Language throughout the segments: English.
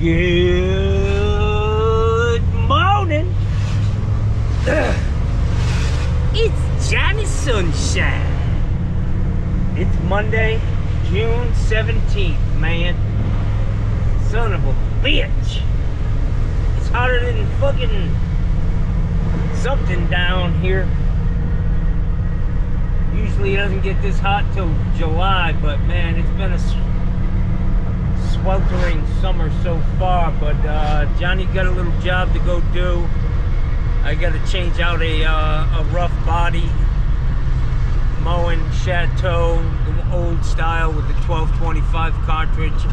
Good morning. It's Johnny Sunshine. It's Monday, June 17th, man. Son of a bitch. It's hotter than fucking something down here. Usually it doesn't get this hot till July, but man, it's been a sweltering summer so far. But Johnny got a little job to go do. I got to change out a rough body mowing Chateau, the old style with the 1225 cartridge.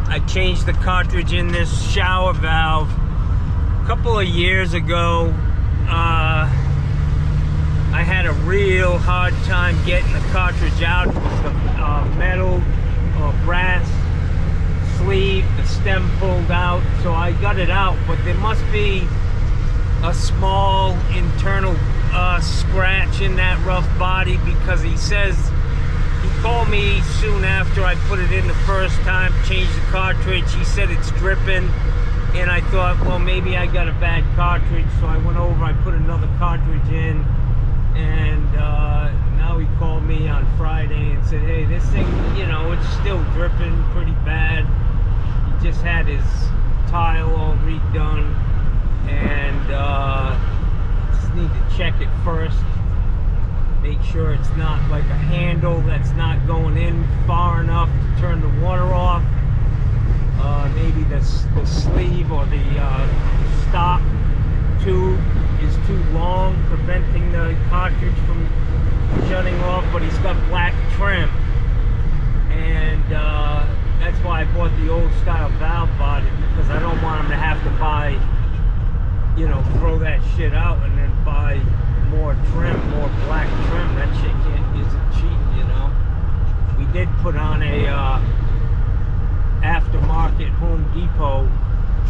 I changed the cartridge in this shower valve a couple of years ago. I had a real hard time getting the cartridge out. It was the metal or brass sleeve, the stem pulled out, so I got it out, but there must be a small internal scratch in that rough body, because he says, he called me soon after I put it in the first time, changed the cartridge. He said it's dripping, and I thought, well, maybe I got a bad cartridge, so I went over, I put another cartridge in, and now he called me on Friday and said, hey, this thing, you know, it's still dripping pretty bad. He just had his tile all redone, and just need to check it first, make sure it's not like a handle that's not going in far enough to turn the water off. Maybe the sleeve or the stop tube is too long, preventing the cartridge from shutting off, but he's got black trim, and that's why I bought the old style valve body, because I don't want him to have to buy, you know, throw that shit out and then buy more trim, more black trim. That shit isn't cheap, you know. We did put on a aftermarket Home Depot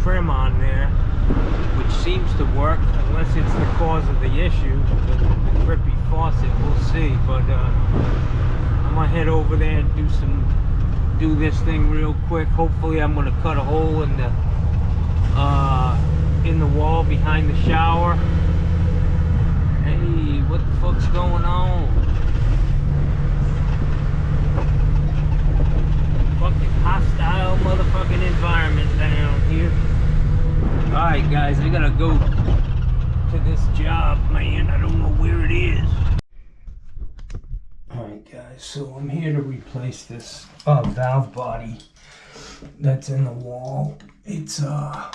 trim on there, which seems to work, unless it's the cause of the issue, the drippy faucet. We'll see. But I'm gonna head over there and do this thing real quick. Hopefully I'm gonna cut a hole in the wall behind the shower. Hey, what the fuck's going on? Fucking hostile motherfucking environment down here. Alright guys, I gotta go to this job, man. I don't know where it is. Alright guys, so I'm here to replace this valve body that's in the wall. It's I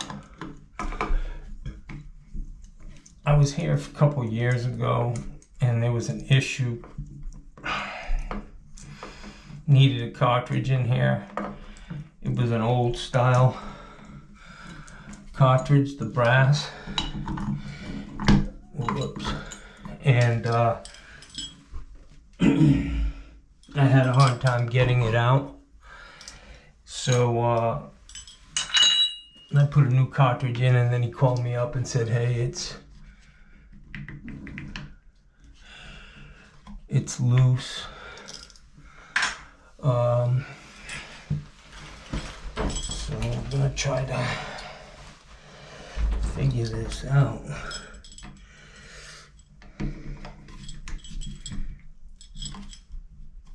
was here a couple years ago and there was an issue. Needed a cartridge in here. It was an old style cartridge, the brass. Whoops. And I had a hard time getting it out. So I put a new cartridge in, and then he called me up and said, hey, it's loose. So I'm gonna try to figure this out.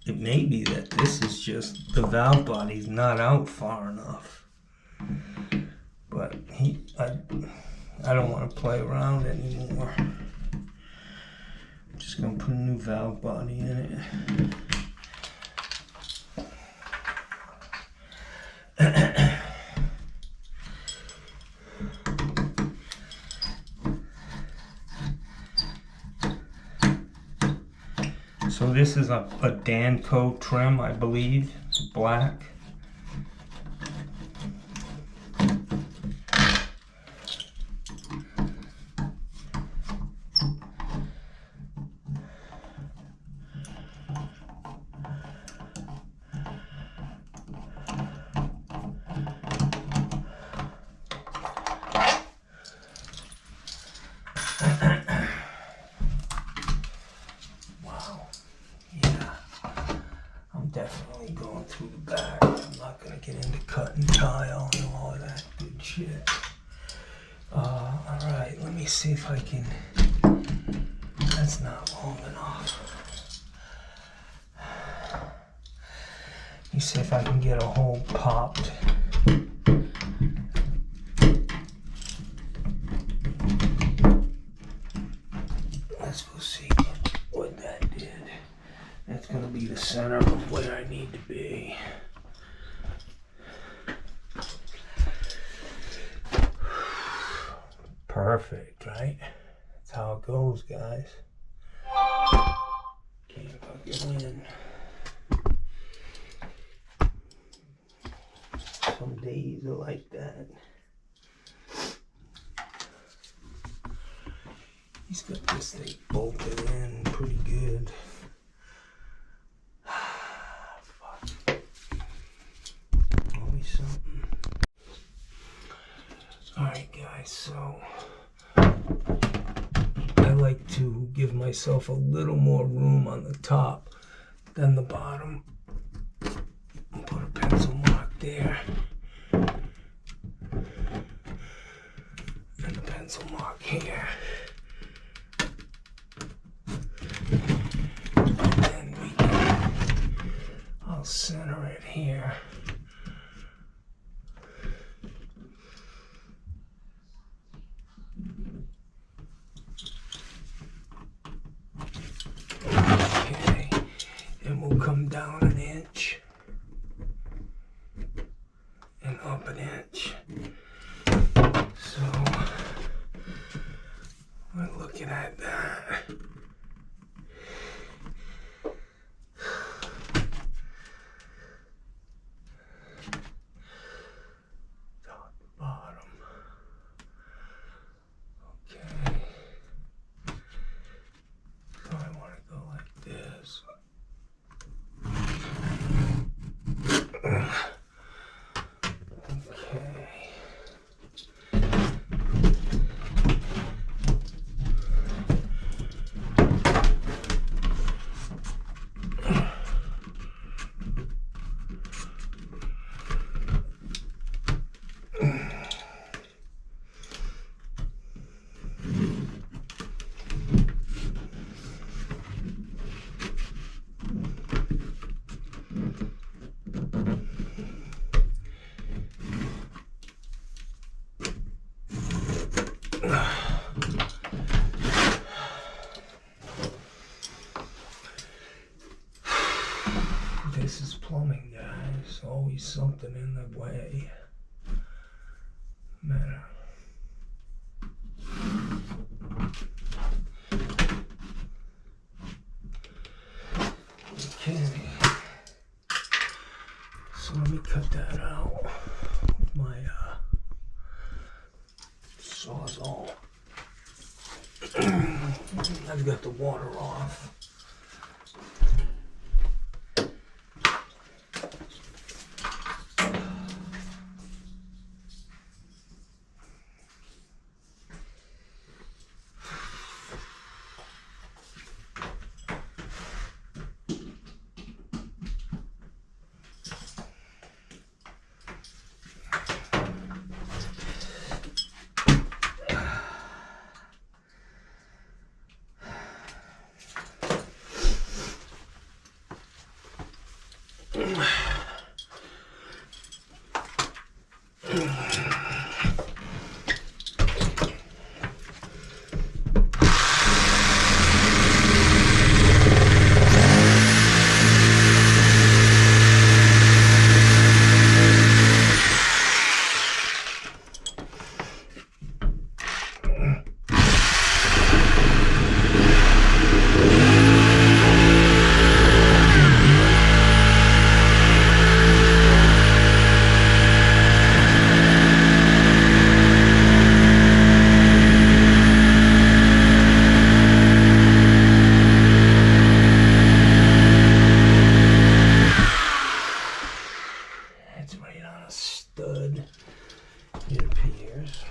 It may be that this is just the valve body's not out far enough, but I don't want to play around anymore. I'm just gonna put a new valve body in it. So this is a Danco trim, I believe, black. through the back. I'm not gonna get into cut and tile and all of that good shit. Alright, let me see if I can, that's not long enough. Let me see if I can get a hole popped. Let's go see what that did. That's gonna be the center of where I need to be. Perfect, right? That's how it goes, guys. Can't fucking win. Some days are like that. He's got this thing bolted in pretty good. Fuck. Always something. Alright guys, so I like to give myself a little more room on the top than the bottom. I'll put a pencil mark there. And a pencil mark here. And then I'll center it here. Okay, and we'll come down an inch and up an inch. So we're looking at that. Top to bottom. Okay. So I want to go like this. Okay. This is plumbing, guys. Always something in the way. Matter. Okay. So let me cut that out with my Sawzall. I've got the water off. Stud, it appears.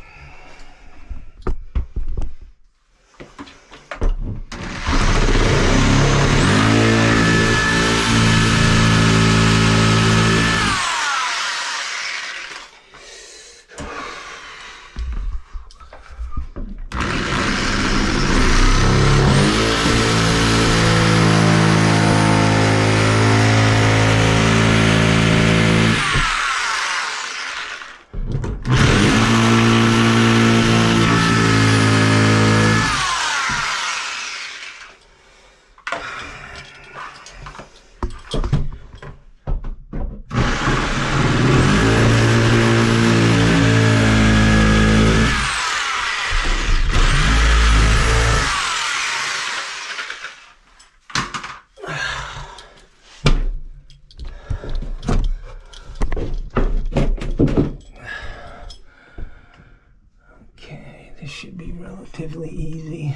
relatively easy.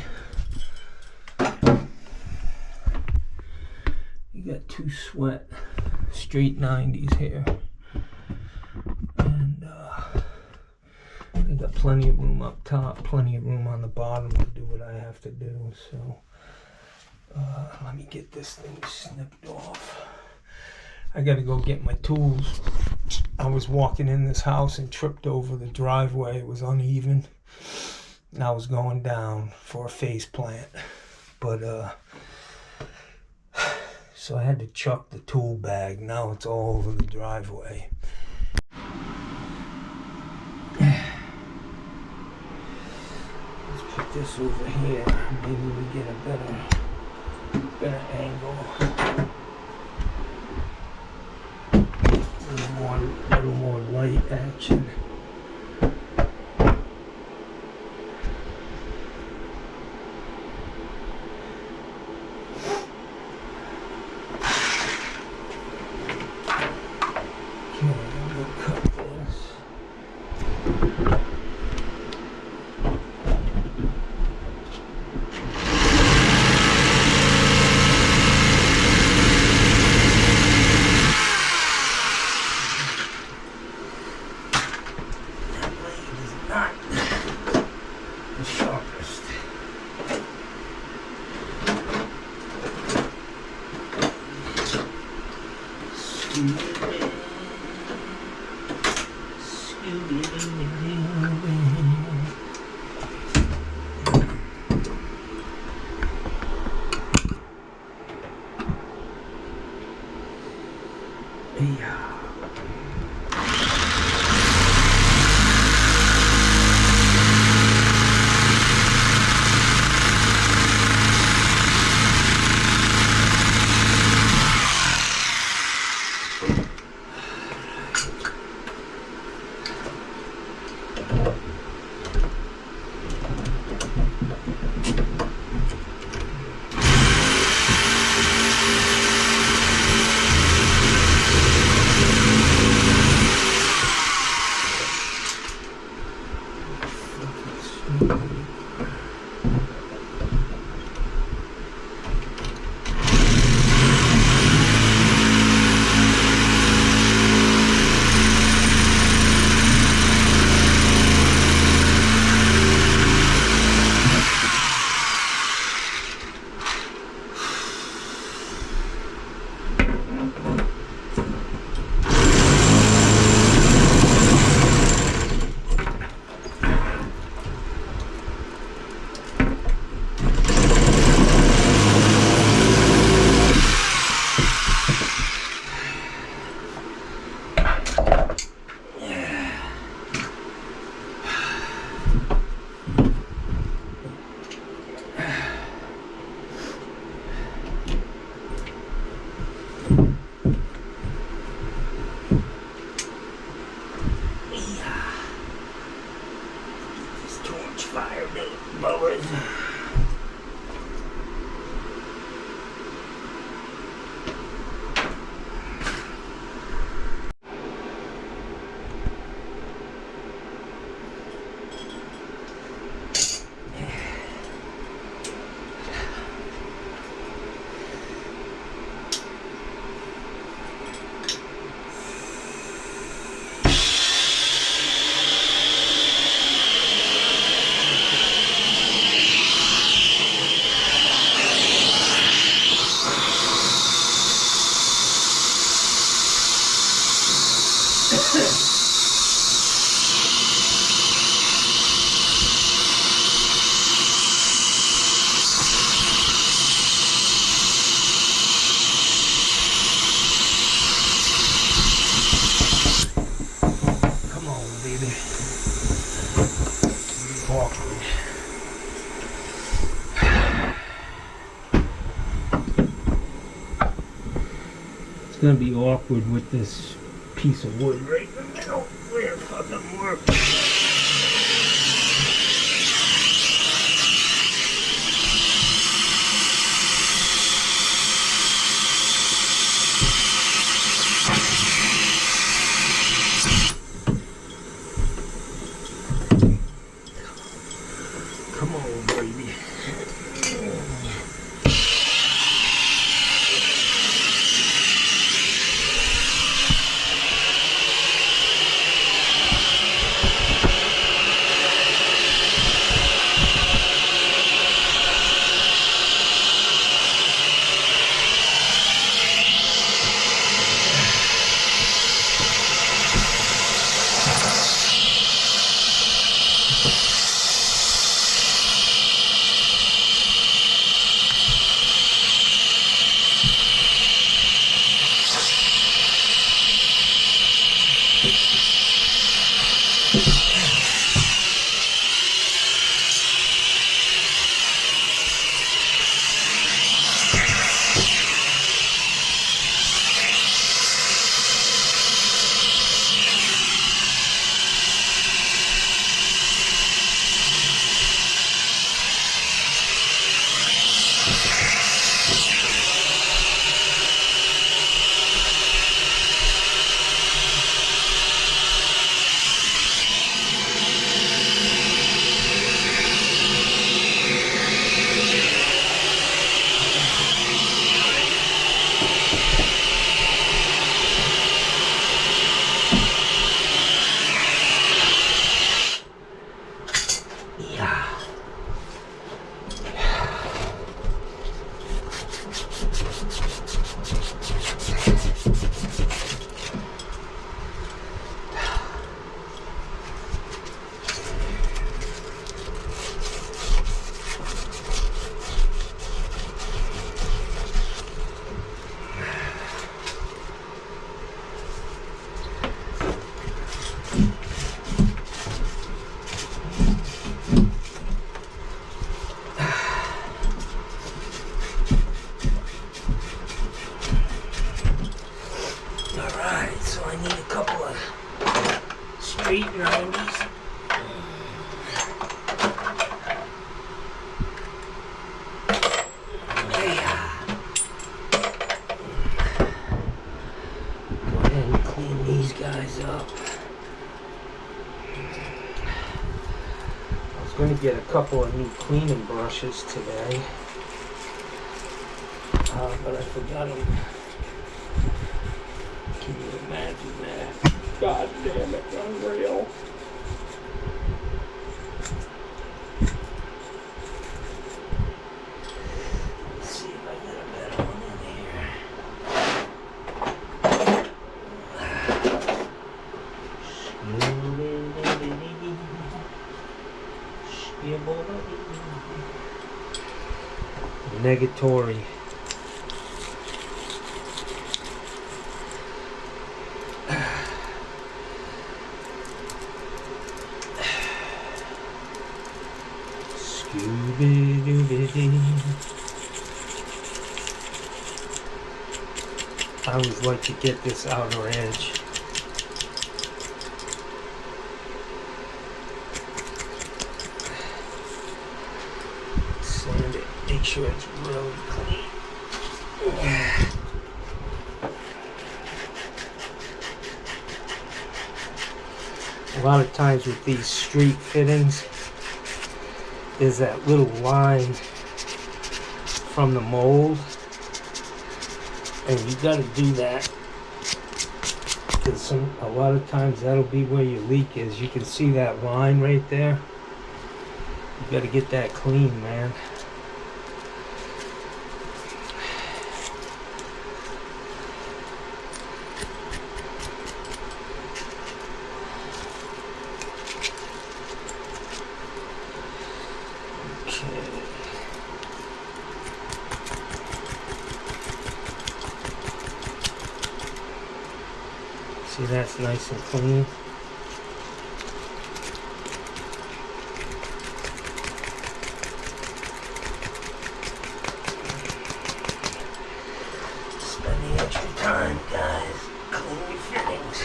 You got two sweat straight 90s here, and I got plenty of room up top, plenty of room on the bottom to do what I have to do. So let me get this thing snipped off. I gotta go get my tools. I was walking in this house and tripped over the driveway. It was uneven, and I was going down for a face plant, but so I had to chuck the tool bag. Now it's all over the driveway. Let's put this over here. Maybe we get a better angle. A little more light action. It's gonna be awkward with this piece of wood right in the middle. Where fucking work? Come on, late 90s. Go ahead and clean these guys up. I was going to get a couple of new cleaning brushes today, but I forgot them. Can you imagine that? God damn it, unreal. Let's see if I get a better one in here. Negatory. I always like to get this outer edge. Sand it, make sure it's really clean. A lot of times with these street fittings, there's that little line from the mold, and you got to do that because a lot of times that'll be where your leak is. You can see that line right there. You got to get that clean, man. See, that's nice and clean. Spend the extra time, guys. Clean your fittings.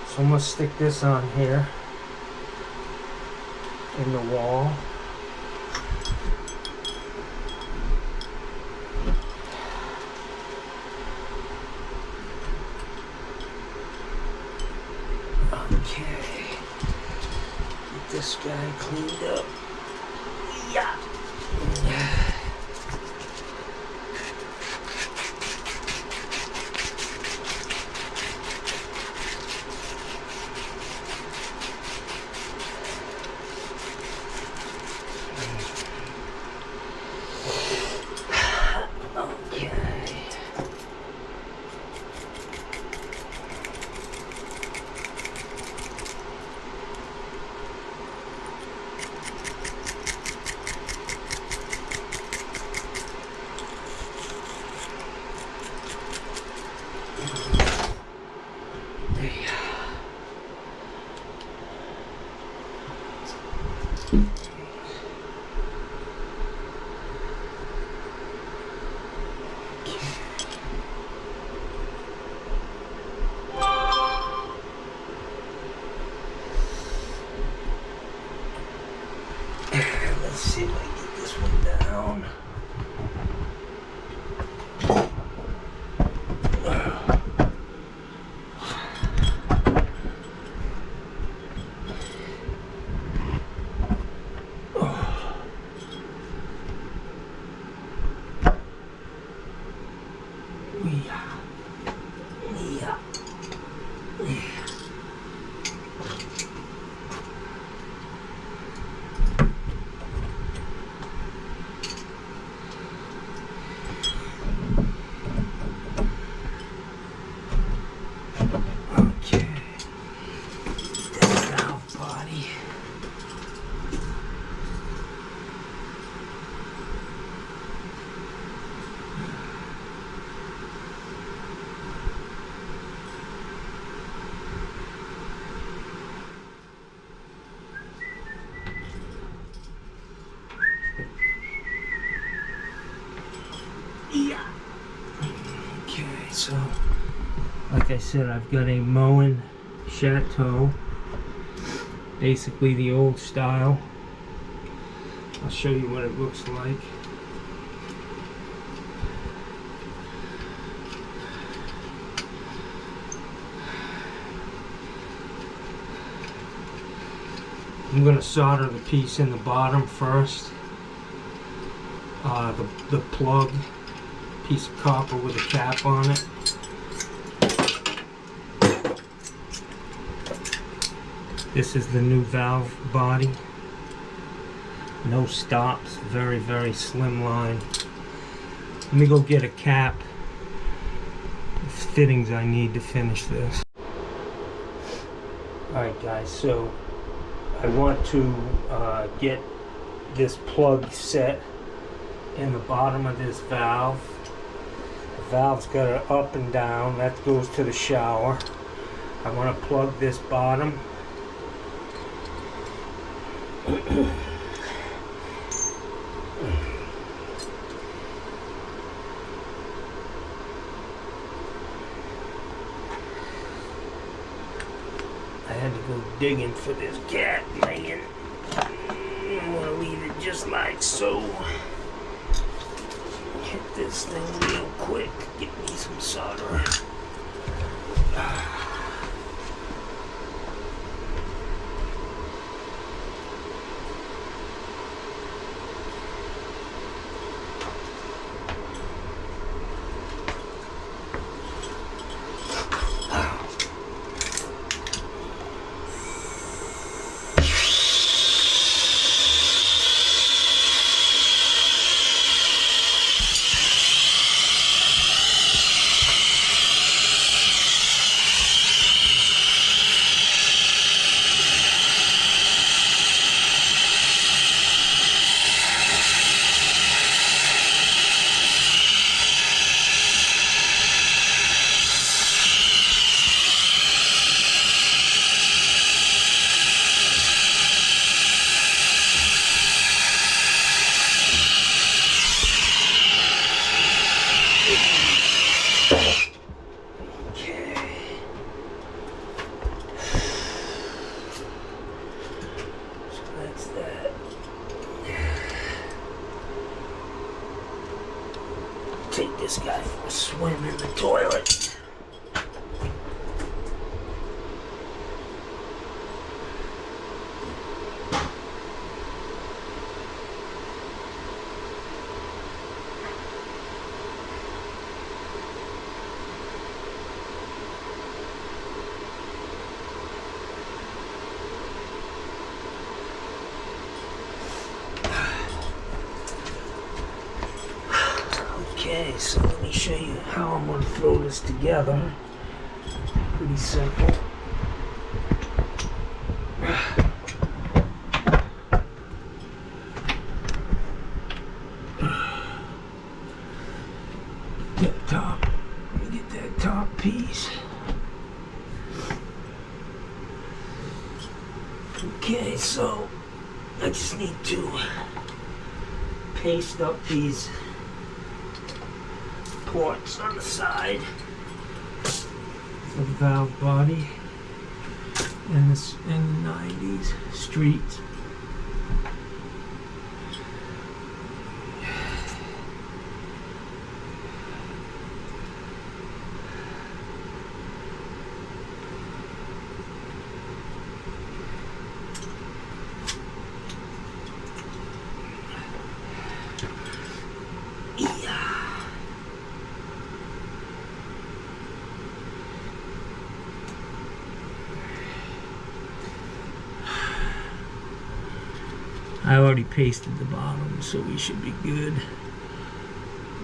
So I'm gonna stick this on here in the wall. Okay, get this guy cleaned up. Yeah. Let's see if I can get this one down. So, like I said, I've got a Moen Chateau Basically the old style. I'll show you what it looks like. I'm going to solder the piece in the bottom first. The plug, piece of copper with a cap on it. This is the new valve body. No stops, very, very slim line. Let me go get a cap. The fittings I need to finish this. Alright guys, so I want to get this plug set in the bottom of this valve. The valve's got an up and down, that goes to the shower. I want to plug this bottom. I had to go digging for this cat laying. I'm gonna leave it just like so. Hit this thing real quick. Get me some solder. Take this guy for a swim in the toilet. Okay, so let me show you how I'm going to throw this together. Pretty simple. Get top. Let me get that top piece. Okay, so I just need to paste up these ports on the side of the valve body and this in the 90s streets. I already pasted the bottom, so we should be good.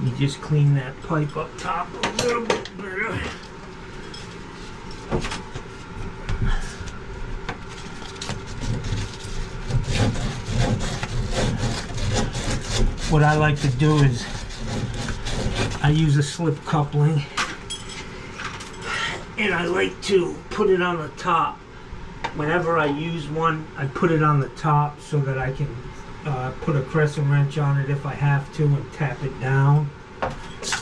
You just clean that pipe up top a little bit better. What I like to do is I use a slip coupling, and I like to put it on the top. Whenever I use one, I put it on the top so that I can put a crescent wrench on it if I have to and tap it down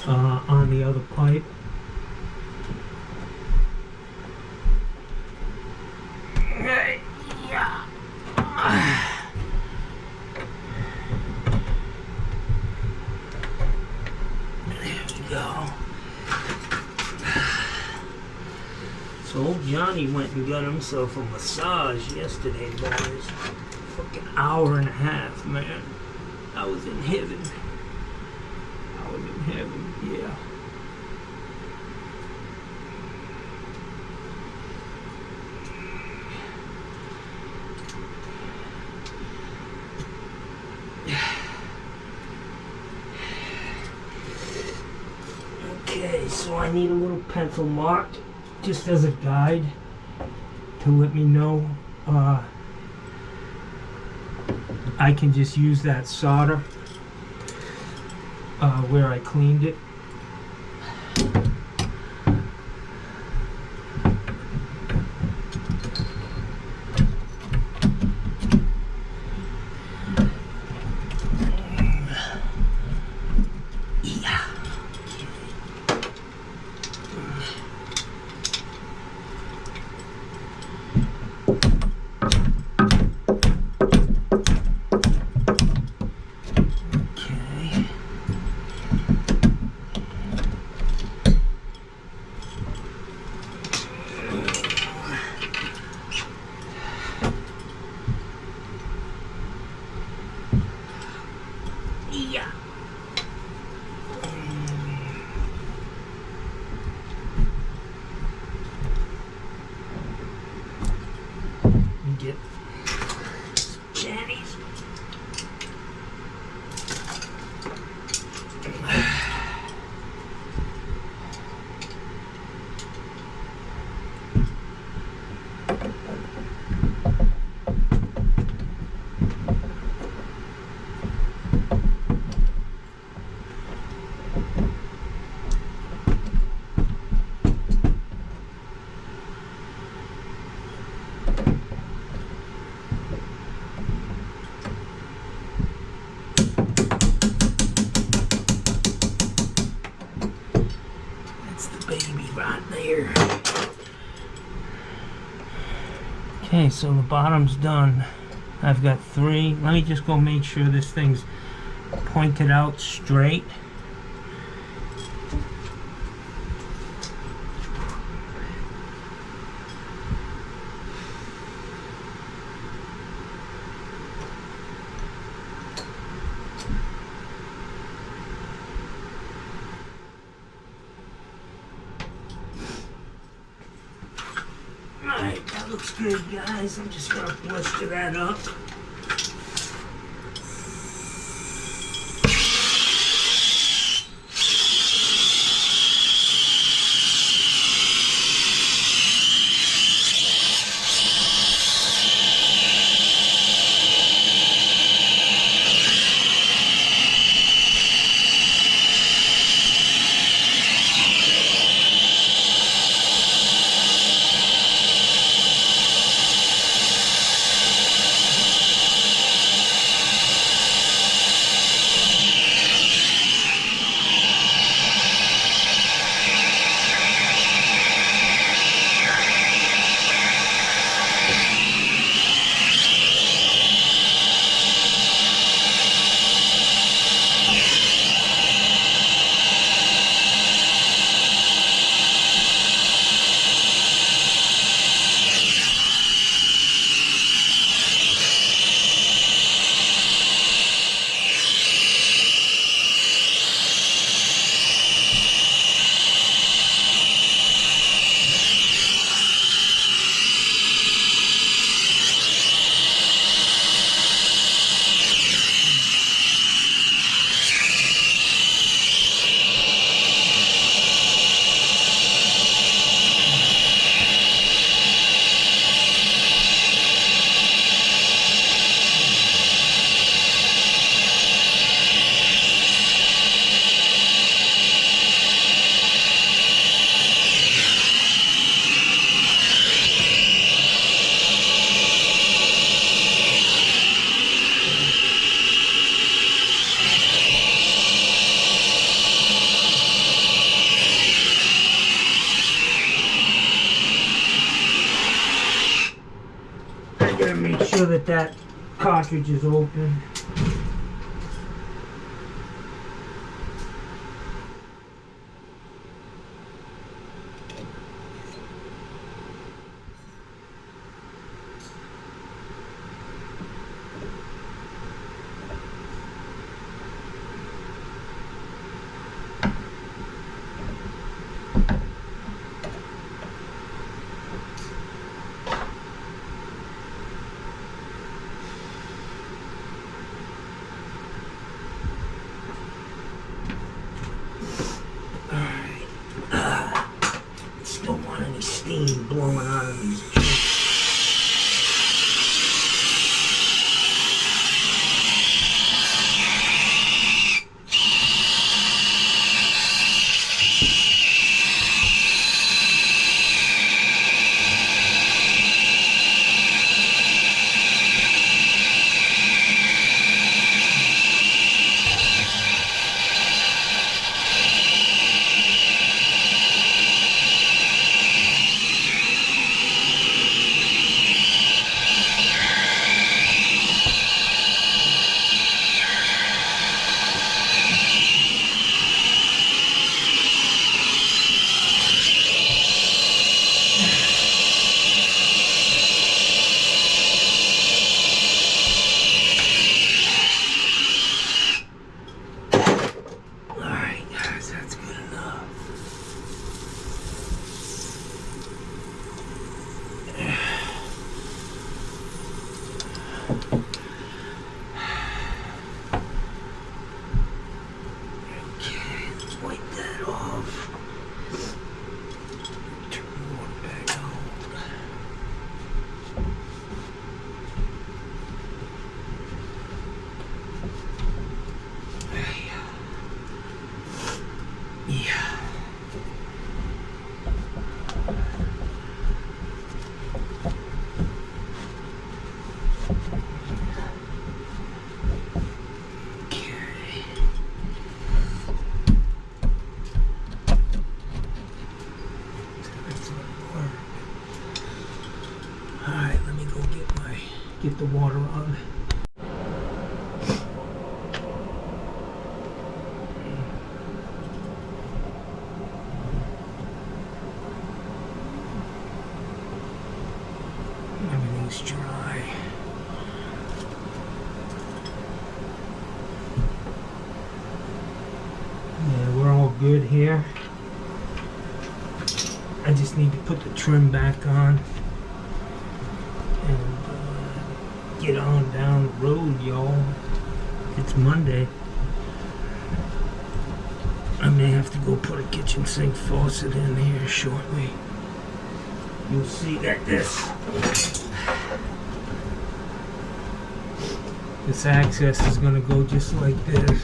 on the other pipe. Okay, yeah. So old Johnny went and got himself a massage yesterday, boys. Fucking hour and a half, man. I was in heaven. I was in heaven, yeah. Okay, so I need a little pencil mark just as a guide to let me know I can just use that solder where I cleaned it. Get Jenny's. Baby right there. Okay, so the bottom's done. I've got 3. Let me just go make sure this thing's pointed out straight. Alright, that looks good, guys. I'm just gonna blister that up. Make sure that that cartridge is open. all these chips. Get the water on. Everything's dry. Yeah, we're all good here. I just need to put the trim back on. Get on down the road, y'all. It's Monday. I may have to go put a kitchen sink faucet in here shortly. You'll see that this access is gonna go just like this.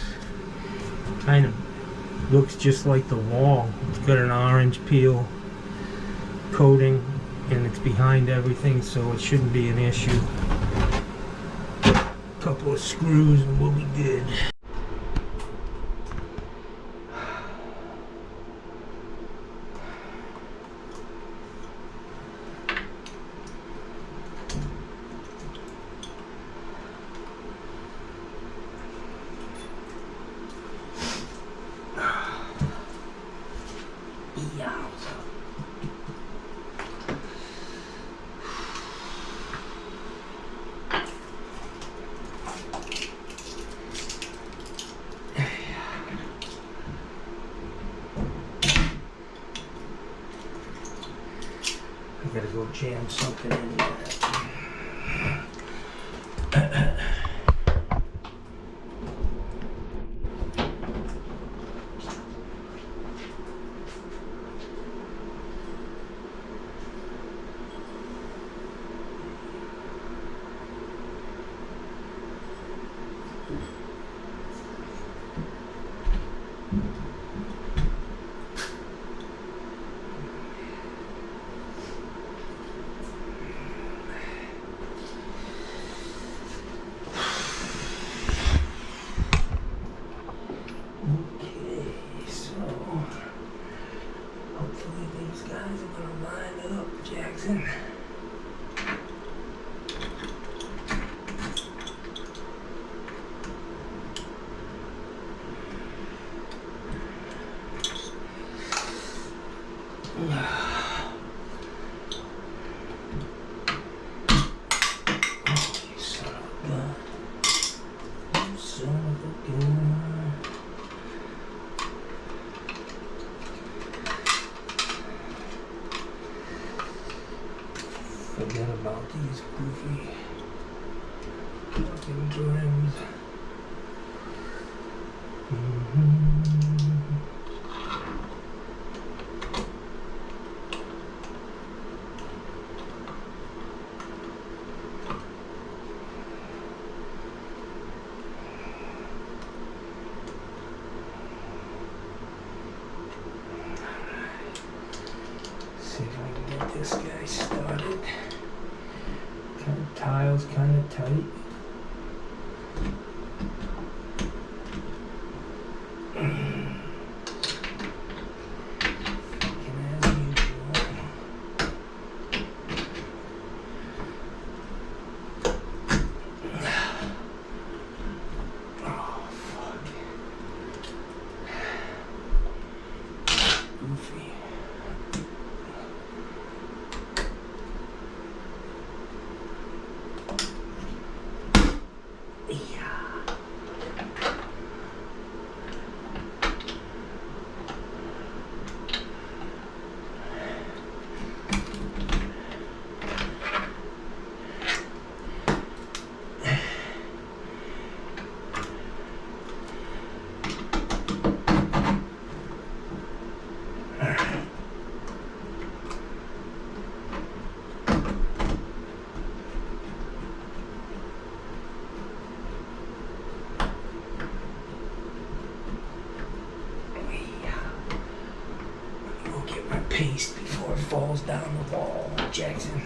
Kind of looks just like the wall. It's got an orange peel coating and it's behind everything, so it shouldn't be an issue. Couple of screws and we'll be good. I gotta go jam something in there. Forget about these goofy fucking drums. tile's kind of tight. Paste before it falls down the wall, Jackson.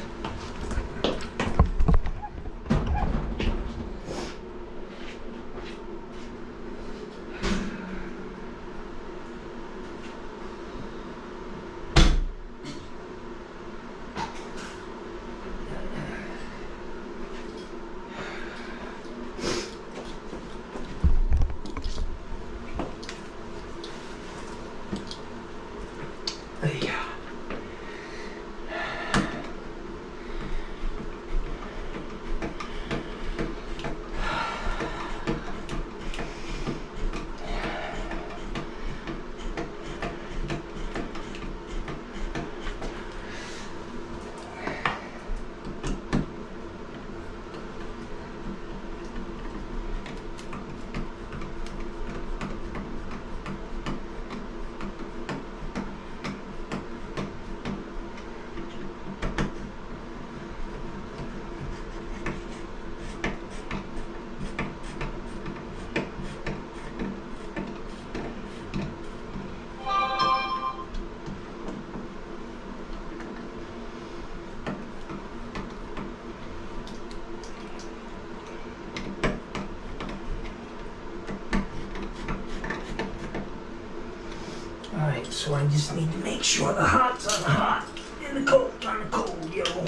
Alright, so I just need to make sure the hot's on the hot and the cold on the cold, yo. It'd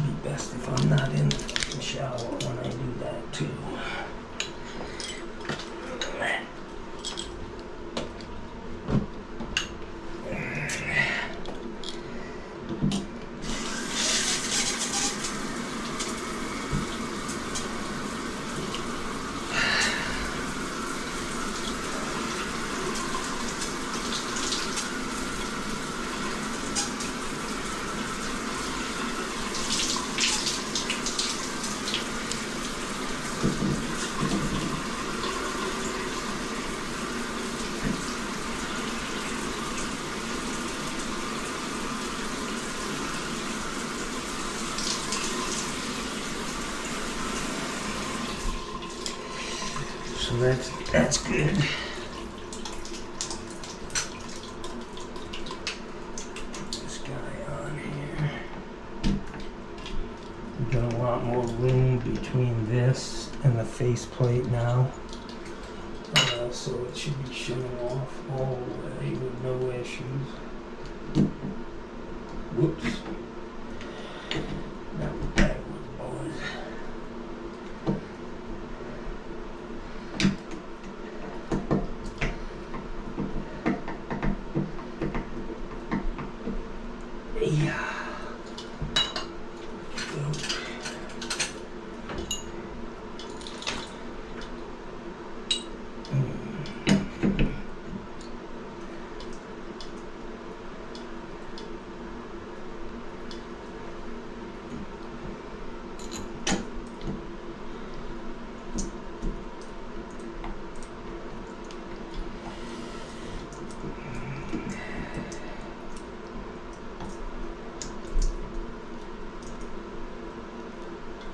be best if I'm not in the shower when I do that too. So that's good. This guy on here. We're gonna want more room between this and the faceplate now. So it should be showing off all the way with no issues. Whoops. That was backwards, boys. Yeah.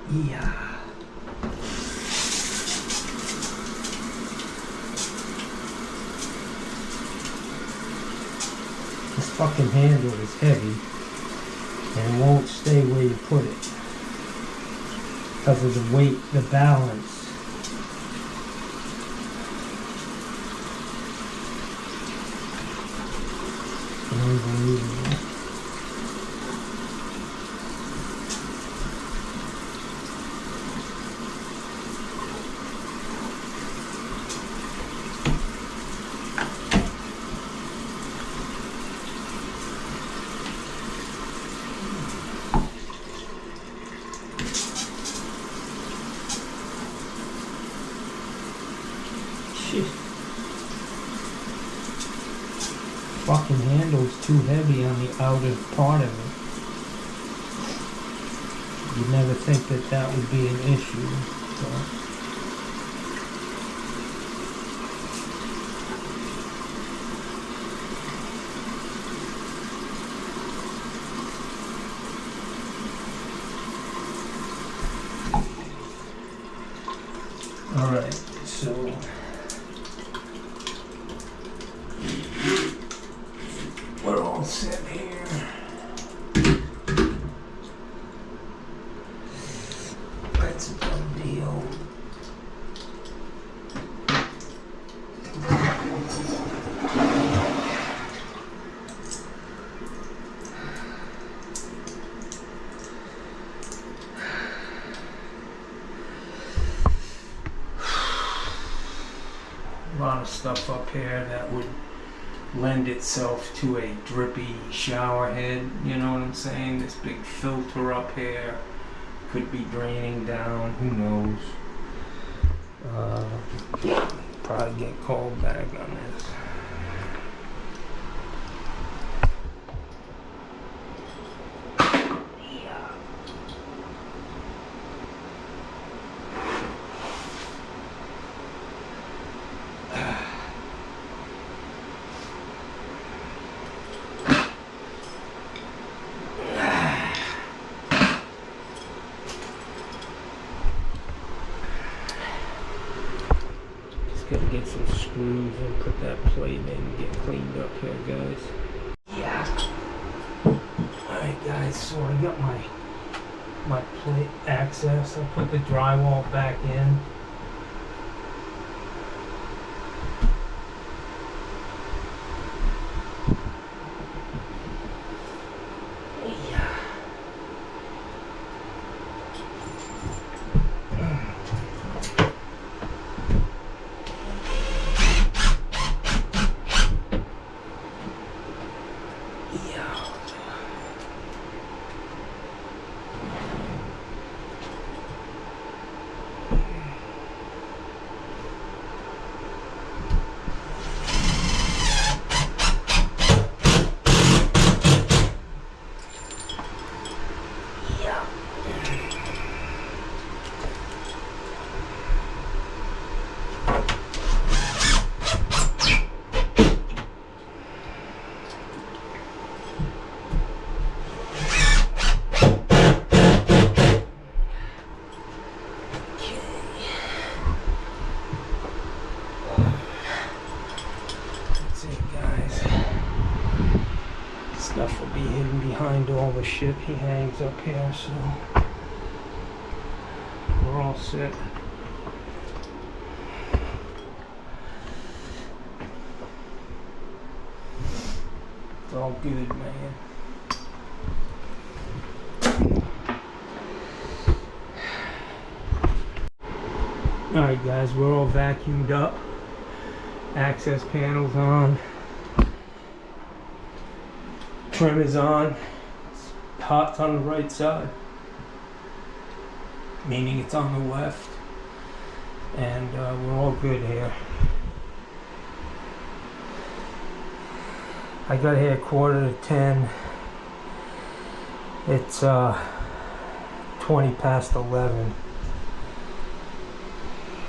Yeah. fucking handle is heavy and won't stay where you put it because of the weight, the balance. Unbelievable. Shit. Fucking handle's too heavy on the outer part of it. You'd never think that that would be an issue. Alright, so we're all set here. That's a done deal. A lot of stuff up here that would lend itself to a drippy shower head, you know what I'm saying? This big filter up here could be draining down, who knows? Probably get called back on this. Gotta get some screws and put that plate in and get cleaned up here, guys. Yeah. Alright guys, so I got my plate access. I put the drywall back in. Stuff will be hidden behind all the shit he hangs up here, so we're all set. It's all good, man. Alright guys, we're all vacuumed up. Access panels on. Trim is on. It's hot on the right side, meaning it's on the left, and we're all good here. I got here 9:45. It's 20 past 11.